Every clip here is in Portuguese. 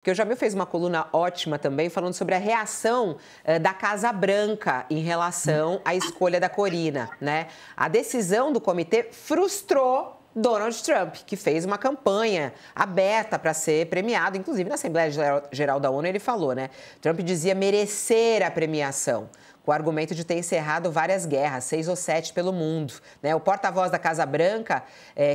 Porque o Jamil fez uma coluna ótima também falando sobre a reação da Casa Branca em relação à escolha da Corina, né? A decisão do comitê frustrou Donald Trump, que fez uma campanha aberta para ser premiado, inclusive na Assembleia Geral da ONU ele falou, né? Trump dizia merecer a premiação, com o argumento de ter encerrado várias guerras, 6 ou 7 pelo mundo, né? O porta-voz da Casa Branca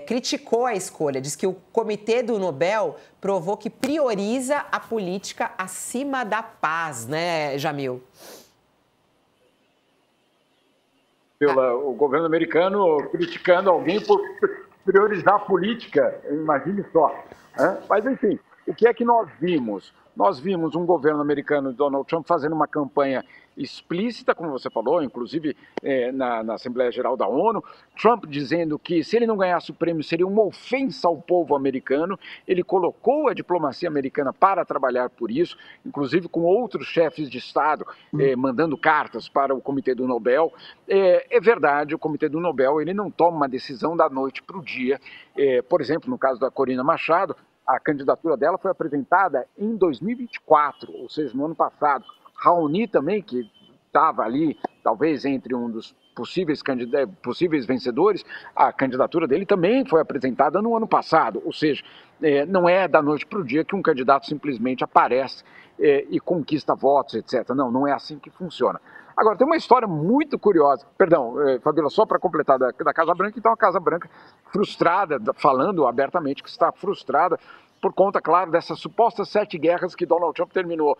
criticou a escolha, diz que o comitê do Nobel provou que prioriza a política acima da paz, né, Jamil? O governo americano criticando alguém por priorizar a política, imagine só. Né? Mas, enfim, o que é que nós vimos? Nós vimos um governo americano, Donald Trump, fazendo uma campanha explícita, como você falou, inclusive na Assembleia Geral da ONU, Trump dizendo que se ele não ganhasse o prêmio seria uma ofensa ao povo americano. Ele colocou a diplomacia americana para trabalhar por isso, inclusive com outros chefes de Estado mandando cartas para o Comitê do Nobel. É verdade, o Comitê do Nobel ele não toma uma decisão da noite para o dia. Por exemplo, no caso da Corina Machado, a candidatura dela foi apresentada em 2024, ou seja, no ano passado. Raoni também, que estava ali, talvez entre um dos possíveis vencedores, a candidatura dele também foi apresentada no ano passado. Ou seja, não é da noite para o dia que um candidato simplesmente aparece e conquista votos, etc. Não é assim que funciona. Agora, tem uma história muito curiosa. Perdão, Fabíola, só para completar da Casa Branca. Então, a Casa Branca frustrada, falando abertamente que está frustrada por conta, claro, dessas supostas 7 guerras que Donald Trump terminou,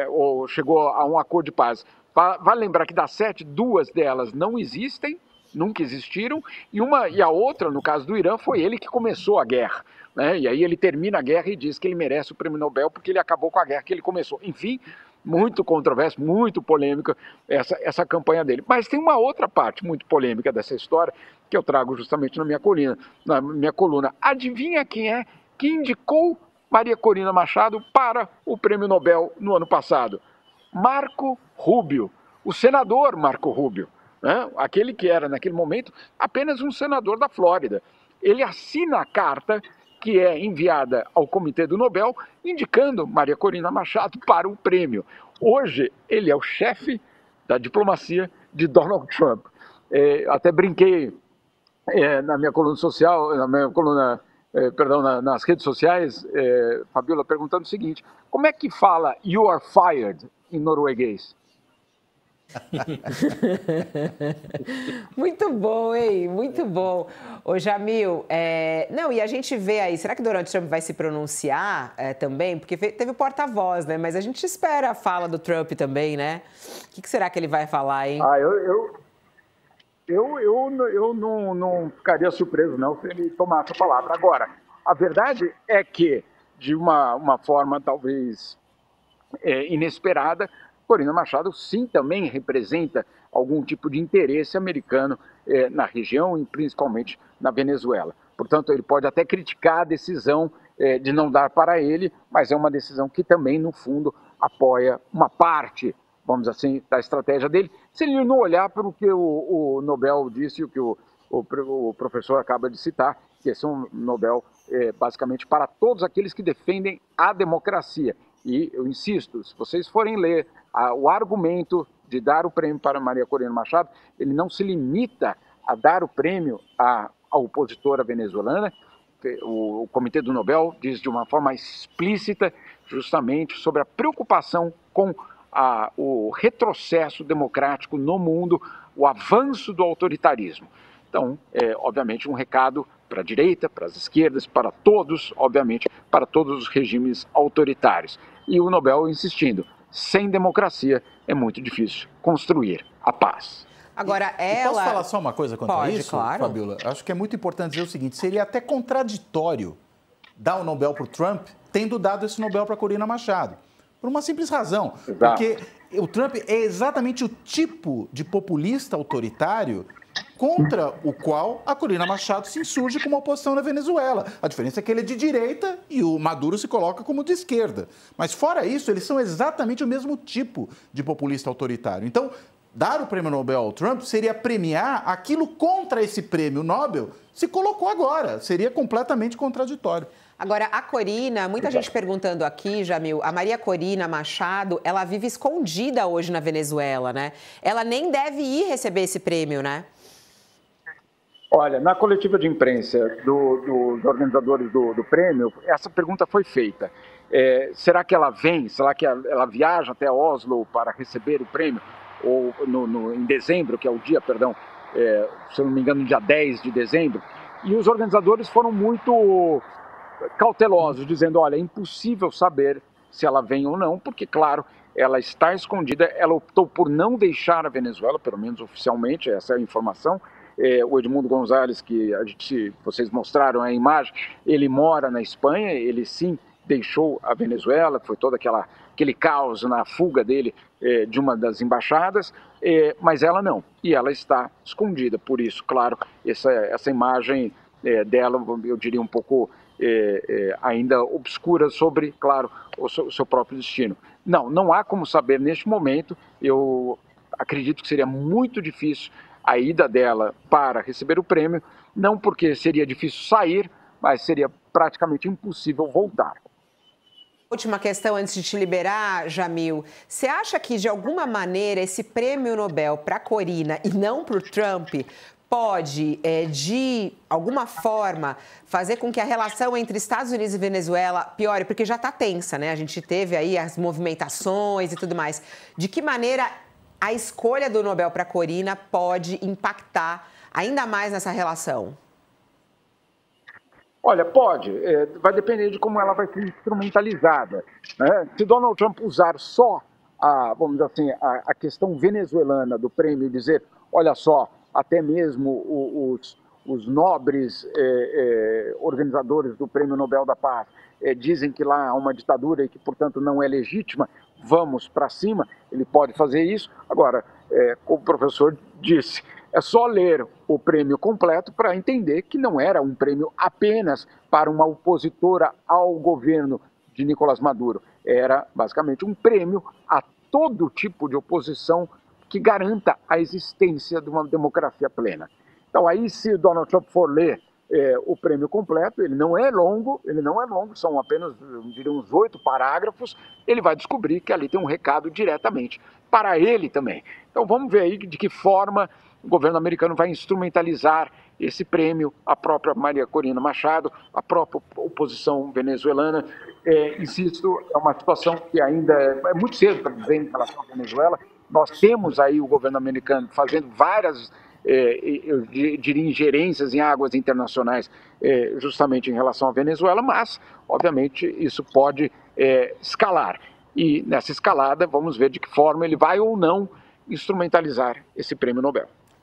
ou chegou a um acordo de paz. Vale lembrar que das 7, 2 delas não existem, nunca existiram, e a outra, no caso do Irã, foi ele que começou a guerra. Né? E aí ele termina a guerra e diz que ele merece o prêmio Nobel porque ele acabou com a guerra que ele começou. Enfim, muito controverso, muito polêmica essa campanha dele. Mas tem uma outra parte muito polêmica dessa história que eu trago justamente na minha coluna. Adivinha quem é que indicou Maria Corina Machado para o prêmio Nobel no ano passado? Marco Rubio, o senador Marco Rubio, né? Aquele que era, naquele momento, apenas um senador da Flórida. Ele assina a carta que é enviada ao Comitê do Nobel, indicando Maria Corina Machado para o prêmio. Hoje, ele é o chefe da diplomacia de Donald Trump. Até brinquei na minha coluna social, nas redes sociais, Fabíola, perguntando o seguinte: como é que fala "you are fired" em norueguês? Muito bom, hein? Muito bom. Ô, Jamil, não, e a gente vê aí, será que Donald Trump vai se pronunciar também? Porque teve o porta-voz, né? Mas a gente espera a fala do Trump também, né? O que será que ele vai falar, hein? Eu não ficaria surpreso, não, se ele tomasse a palavra. Agora, a verdade é que, de uma forma talvez inesperada, Corina Machado, sim, também representa algum tipo de interesse americano na região e principalmente na Venezuela. Portanto, ele pode até criticar a decisão de não dar para ele, mas é uma decisão que também, no fundo, apoia uma parte, vamos dizer assim, da estratégia dele, se ele não olhar para o que o Nobel disse, o que o professor acaba de citar, que esse é um Nobel basicamente para todos aqueles que defendem a democracia. E eu insisto, se vocês forem ler o argumento de dar o prêmio para Maria Corina Machado, ele não se limita a dar o prêmio à opositora venezuelana. O Comitê do Nobel diz de uma forma explícita justamente sobre a preocupação com o retrocesso democrático no mundo, o avanço do autoritarismo. Então, obviamente, um recado para a direita, para as esquerdas, para todos, obviamente, para todos os regimes autoritários. E o Nobel insistindo, sem democracia é muito difícil construir a paz. Agora, ela... Posso falar só uma coisa quanto a isso, claro. Fabíola? Acho que é muito importante dizer o seguinte, seria até contraditório dar o Nobel para o Trump, tendo dado esse Nobel para Corina Machado. Por uma simples razão. Exato. Porque o Trump é exatamente o tipo de populista autoritário contra o qual a Corina Machado se insurge como oposição na Venezuela. A diferença é que ele é de direita e o Maduro se coloca como de esquerda. Mas fora isso, eles são exatamente o mesmo tipo de populista autoritário. Então, dar o prêmio Nobel ao Trump seria premiar aquilo contra esse prêmio Nobel se colocou agora. Seria completamente contraditório. Agora, a Corina, muita gente perguntando aqui, Jamil, a Maria Corina Machado, ela vive escondida hoje na Venezuela, né? Ela nem deve ir receber esse prêmio, né? Olha, na coletiva de imprensa dos organizadores do prêmio, essa pergunta foi feita. Será que ela vem? Será que ela viaja até Oslo para receber o prêmio? Ou em dezembro, que é o dia, perdão, se eu não me engano, dia 10 de dezembro. E os organizadores foram muito cautelosos, dizendo, olha, é impossível saber se ela vem ou não, porque, claro, ela está escondida, ela optou por não deixar a Venezuela, pelo menos oficialmente, essa é a informação. O Edmundo Gonzalez, que vocês mostraram a imagem, ele mora na Espanha, ele sim deixou a Venezuela, foi todo aquele caos na fuga dele de uma das embaixadas, mas ela não, e ela está escondida, por isso, claro, essa imagem dela, eu diria um pouco ainda obscura sobre, claro, o seu próprio destino. Não há como saber neste momento, eu acredito que seria muito difícil a ida dela para receber o prêmio, não porque seria difícil sair, mas seria praticamente impossível voltar. Última questão antes de te liberar, Jamil. Você acha que, de alguma maneira, esse prêmio Nobel para a Corina e não para o Trump pode, de alguma forma, fazer com que a relação entre Estados Unidos e Venezuela piore? Porque já está tensa, né? A gente teve aí as movimentações e tudo mais. De que maneira a escolha do Nobel para a Corina pode impactar ainda mais nessa relação? Olha, pode. Vai depender de como ela vai ser instrumentalizada, né? Se Donald Trump usar só vamos dizer assim, a questão venezuelana do prêmio e dizer, olha só, até mesmo os nobres organizadores do Prêmio Nobel da Paz dizem que lá há uma ditadura e que, portanto, não é legítima, vamos para cima, ele pode fazer isso. Agora, como o professor disse, é só ler o prêmio completo para entender que não era um prêmio apenas para uma opositora ao governo de Nicolás Maduro. Era, basicamente, um prêmio a todo tipo de oposição que garanta a existência de uma democracia plena. Então, aí, se Donald Trump for ler o prêmio completo, ele não é longo, são apenas, eu diria, uns 8 parágrafos, ele vai descobrir que ali tem um recado diretamente para ele também. Então, vamos ver aí de que forma o governo americano vai instrumentalizar esse prêmio, a própria Maria Corina Machado, a própria oposição venezuelana. Insisto, é uma situação que ainda é muito cedo para dizer em relação à Venezuela. Nós temos aí o governo americano fazendo várias, eu diria, ingerências em águas internacionais, justamente em relação à Venezuela, mas, obviamente, isso pode escalar. E nessa escalada, vamos ver de que forma ele vai ou não instrumentalizar esse prêmio Nobel.